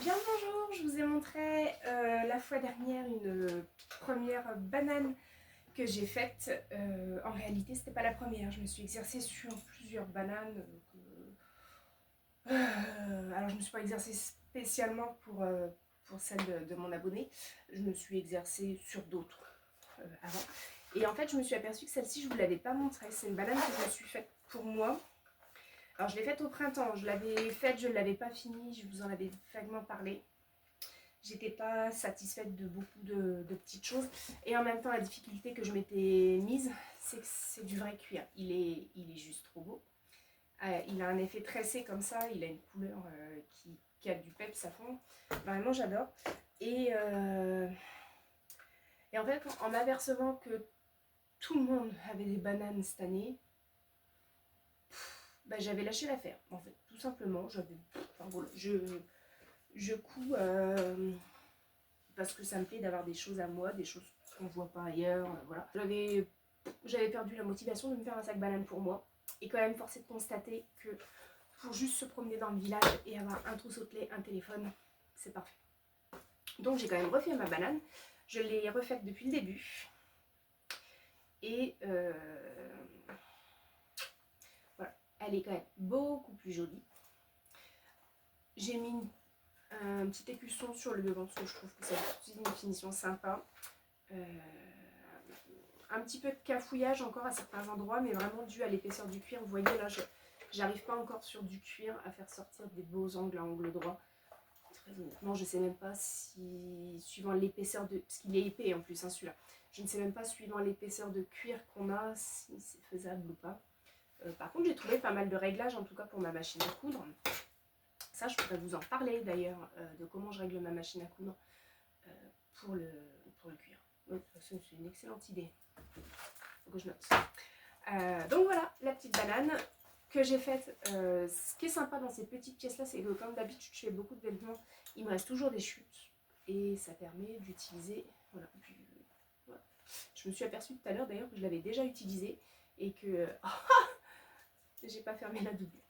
Bien le bonjour, je vous ai montré la fois dernière une première banane que j'ai faite. En réalité, c'était pas la première, je me suis exercée sur plusieurs bananes. Alors je me suis pas exercée spécialement pour celle de mon abonné, je me suis exercée sur d'autres avant. Et en fait, je me suis aperçue que celle-ci, je vous l'avais pas montrée. C'est une banane que je me suis faite pour moi. Alors je l'ai faite au printemps, je l'avais faite, je ne l'avais pas finie, je vous en avais vaguement parlé. J'étais pas satisfaite de beaucoup de petites choses. Et en même temps, la difficulté que je m'étais mise, c'est que c'est du vrai cuir. Il est juste trop beau. Il a un effet tressé comme ça, il a une couleur qui a du peps à fond. Vraiment, j'adore. Et en fait, en m'apercevant que tout le monde avait des bananes cette année, bah, j'avais lâché l'affaire. En fait, tout simplement, enfin, voilà, je couds parce que ça me plaît d'avoir des choses à moi, des choses qu'on ne voit pas ailleurs. Voilà. J'avais perdu la motivation de me faire un sac banane pour moi. Et quand même, force est de constater que pour juste se promener dans le village et avoir un trousseau de clés, un téléphone, c'est parfait. Donc j'ai quand même refait ma banane. Je l'ai refaite depuis le début. Et voilà, elle est quand même beaucoup plus jolie. J'ai mis un petit écusson sur le devant parce que je trouve que ça donne une finition sympa. Un petit peu de cafouillage encore à certains endroits, mais vraiment dû à l'épaisseur du cuir. Vous voyez là, j'arrive pas encore sur du cuir à faire sortir des beaux angles à angle droit. Très honnêtement, je sais même pas si, suivant l'épaisseur de... Parce qu'il est épais en plus, hein, celui-là. Je ne sais même pas, suivant l'épaisseur de cuir qu'on a, si c'est faisable ou pas. Par contre, j'ai trouvé pas mal de réglages, en tout cas pour ma machine à coudre. Ça, je pourrais vous en parler d'ailleurs, de comment je règle ma machine à coudre pour le cuir. Oui, c'est une excellente idée. Faut que je note. Donc voilà, la petite banane que j'ai faite. Ce qui est sympa dans ces petites pièces là, c'est que comme d'habitude je fais beaucoup de vêtements, il me reste toujours des chutes et ça permet d'utiliser. Voilà. Voilà. Je me suis aperçue tout à l'heure d'ailleurs que je l'avais déjà utilisé et que j'ai pas fermé la doublure.